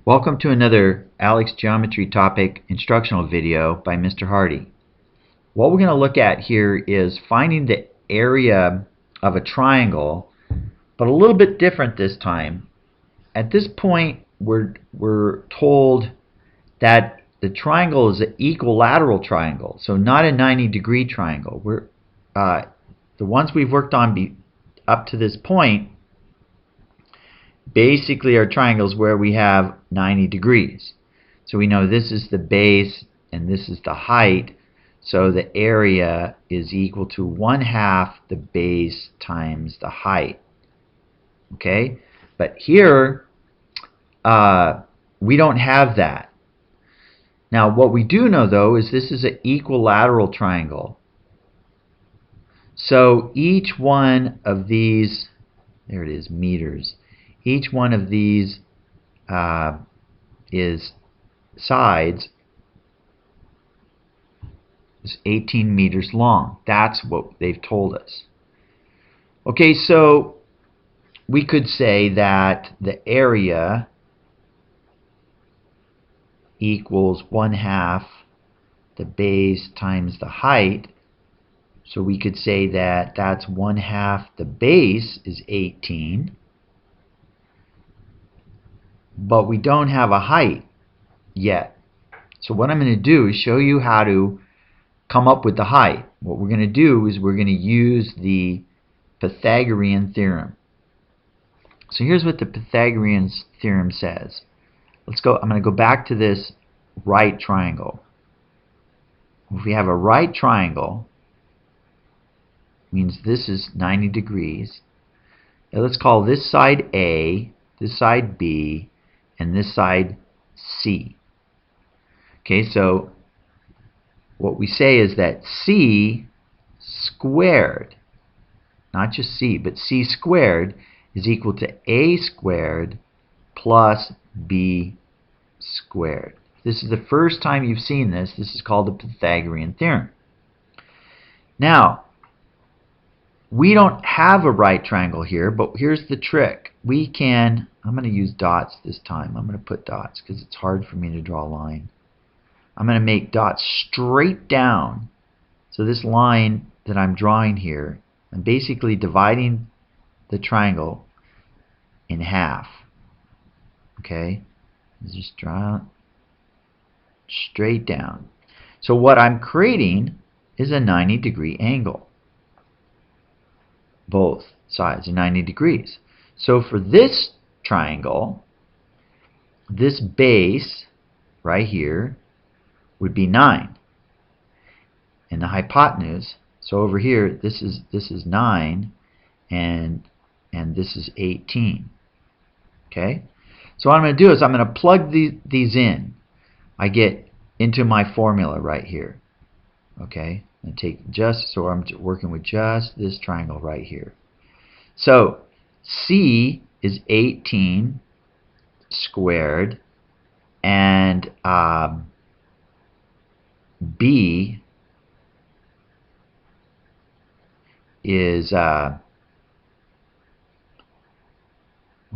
Welcome to another Alex Geometry topic instructional video by Mr. Hardy. What we're going to look at here is finding the area of a triangle, but a little bit different this time. At this point, we're told that the triangle is an equilateral triangle, so not a 90-degree triangle. The ones we've worked on up to this point basically are triangles where we have 90 degrees. So we know this is the base and this is the height, so the area is equal to 1/2 the base times the height. Okay? But here we don't have that. Now what we do know though is this is an equilateral triangle. So each one of these, there it is, meters. Each one of these sides is 18 meters long. That's what they've told us. Okay, so we could say that the area equals 1/2 the base times the height. So we could say that that's 1/2 the base is 18. But we don't have a height yet. So what I'm going to do is show you how to come up with the height. What we're going to do is we're going to use the Pythagorean theorem. So here's what the Pythagorean theorem says. I'm going to go back to this right triangle. If we have a right triangle, means this is 90 degrees. Now let's call this side A, this side B, and this side C. Okay, so what we say is that C squared, not just C, but C squared is equal to A squared plus B squared. This is the first time you've seen this. This is called the Pythagorean theorem. Now, we don't have a right triangle here, but here's the trick. We can, I'm going to use dots this time. I'm going to put dots because it's hard for me to draw a line. I'm going to make dots straight down. So this line that I'm drawing here, I'm basically dividing the triangle in half. Okay? Just draw straight down. So what I'm creating is a 90-degree angle. Both sides are 90 degrees. So for this triangle, this base right here would be 9. And the hypotenuse, so over here this is 9 and this is 18. Okay? So what I'm going to do is I'm going to plug these in. I get into my formula right here. Okay? And take just, so I'm working with just this triangle right here. So C is 18 squared, and B is what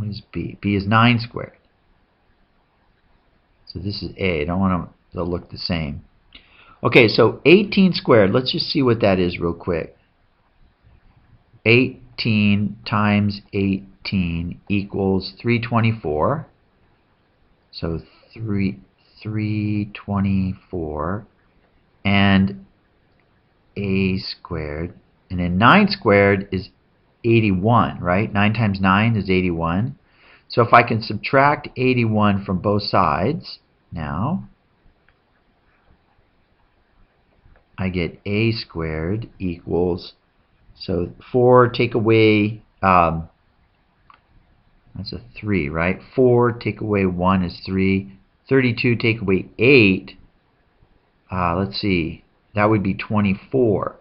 is B? B is 9 squared. So this is A. I don't want them to look the same. Okay, so 18 squared, let's just see what that is real quick. 18 times 18 equals 324. So 324. And A squared. And then 9 squared is 81, right? 9 times 9 is 81. So if I can subtract 81 from both sides now, I get A squared equals, so 4 take away, that's a 3, right? 4 take away 1 is 3. 32 take away 8, let's see, that would be 24.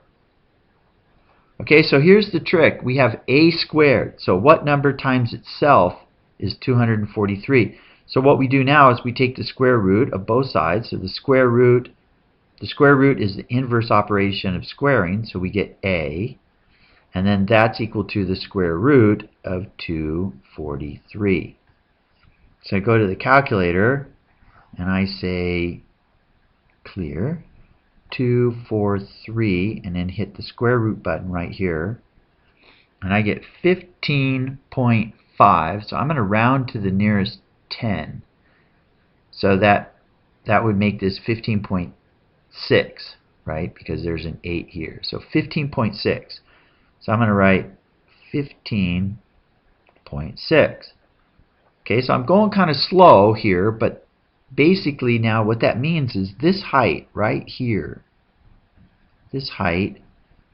Okay, so here's the trick. We have A squared. So what number times itself is 243? So what we do now is we take the square root of both sides. So the square root is the inverse operation of squaring, so we get A, and then that's equal to the square root of 243. So I go to the calculator and I say clear 243 and then hit the square root button right here, and I get 15.5. So I'm going to round to the nearest 10. So that would make this 15.6, right? Because there's an 8 here. So 15.6. So I'm going to write 15.6. Okay, so I'm going kind of slow here, but basically now what that means is this height right here, this height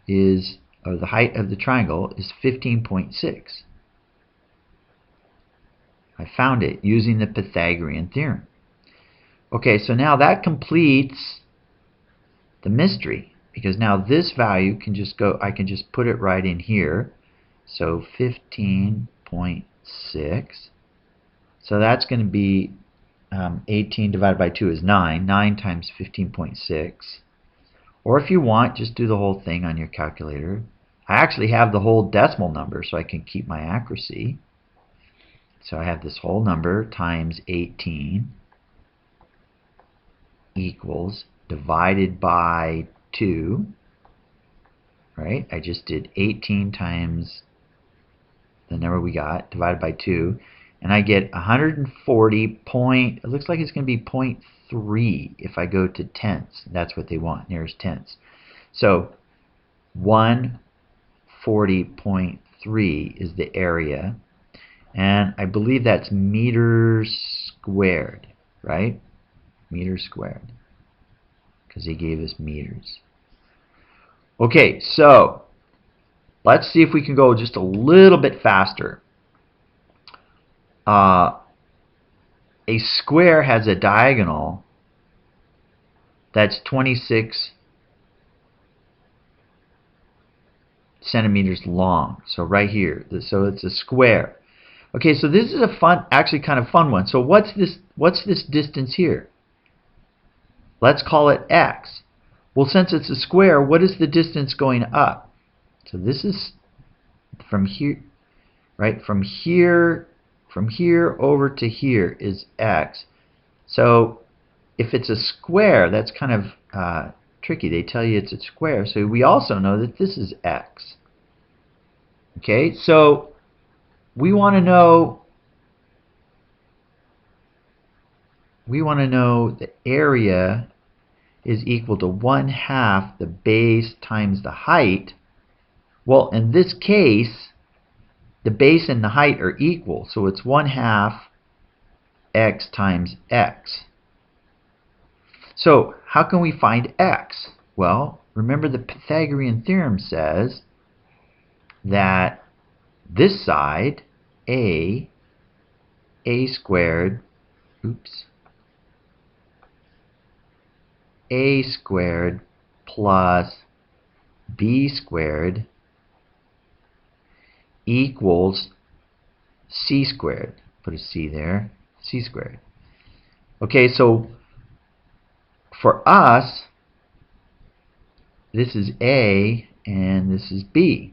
is, or the height of the triangle is 15.6. I found it using the Pythagorean theorem. Okay, so now that completes the mystery, because now this value can just go, I can just put it right in here. So 15.6. So that's going to be 18 divided by 2 is 9. 9 times 15.6. Or if you want, just do the whole thing on your calculator. I actually have the whole decimal number so I can keep my accuracy. So I have this whole number times 18 equals divided by 2. Right? I just did 18 times the number we got divided by 2. And I get 140 point, it looks like it's going to be 0.3 if I go to tenths. That's what they want, nearest tenths. So 140.3 is the area. And I believe that's meters squared, right? Meters squared. Because they gave us meters. Okay, so let's see if we can go just a little bit faster. A square has a diagonal that's 26 centimeters long. So right here, so it's a square. Okay, so this is a fun, actually kind of fun one. So what's this distance here? Let's call it x. Well, since it's a square, what is the distance going up? So this is from here, right? From here over to here is x. So if it's a square, that's kind of tricky. They tell you it's a square. So we also know that this is x. Okay, so we want to know the area is equal to 1/2 the base times the height. Well, in this case, the base and the height are equal, so it's 1/2 x times x. So how can we find x? Well, remember the Pythagorean theorem says that this side, a squared, a squared plus b squared equals c squared. Put a c there, c squared. Okay, so for us, this is a and this is b.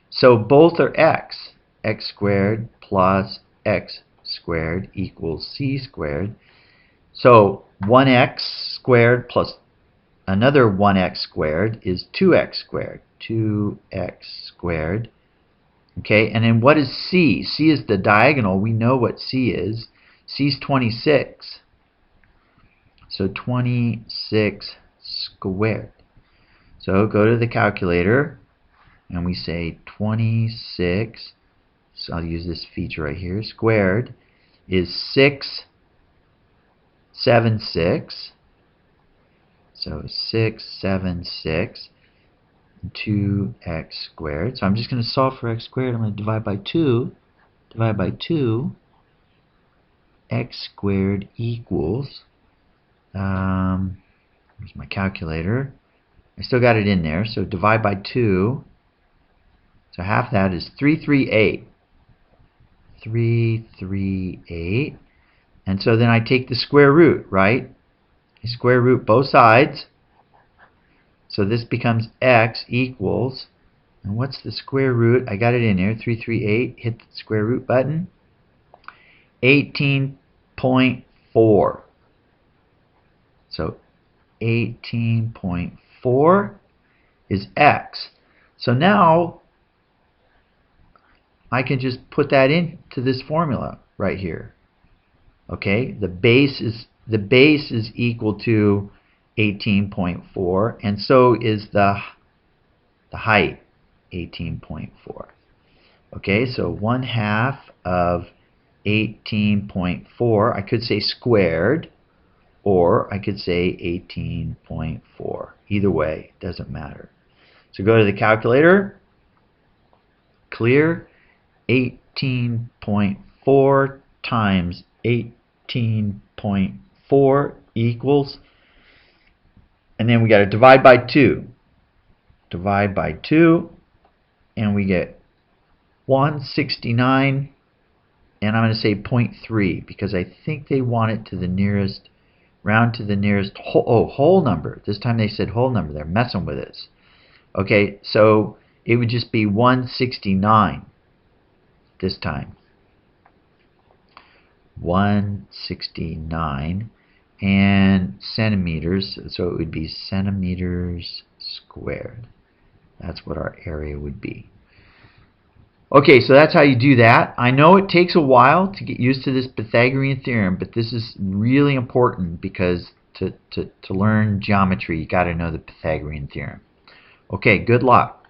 So both are x. X squared plus x squared equals c squared. So 1x squared plus another 1x squared is 2x squared. 2x squared. Okay, and then what is c? C is the diagonal. We know what c is. C is 26. So 26 squared. So go to the calculator and we say 26, so I'll use this feature right here, squared is 676. So 676 2x squared. So I'm just going to solve for x squared. I'm going to divide by 2. Divide by 2. X squared equals, here's my calculator. I still got it in there. So divide by 2. So half that is 338. 338. And so then I take the square root, right? I square root both sides. So this becomes x equals, and what's the square root? I got it in there, 338. Hit the square root button. 18 18.4. So 18.4 is x. So now I can just put that into this formula right here. Okay, the base is equal to 18.4, and so is the height, 18.4. Okay, so 1/2 of 18.4, I could say squared, or I could say 18.4. Either way, it doesn't matter. So go to the calculator, clear, 18.4 times 18.4 equals, and then we got to divide by 2. Divide by 2, and we get 169, and I'm going to say 0.3 because I think they want it to the nearest, round to the nearest whole number. This time they said whole number. They're messing with us. Okay, so it would just be 169 this time. 169 and centimeters, so it would be centimeters squared. That's what our area would be. Okay, so that's how you do that. I know it takes a while to get used to this Pythagorean theorem, but this is really important because to learn geometry, you got to know the Pythagorean theorem. Okay, good luck.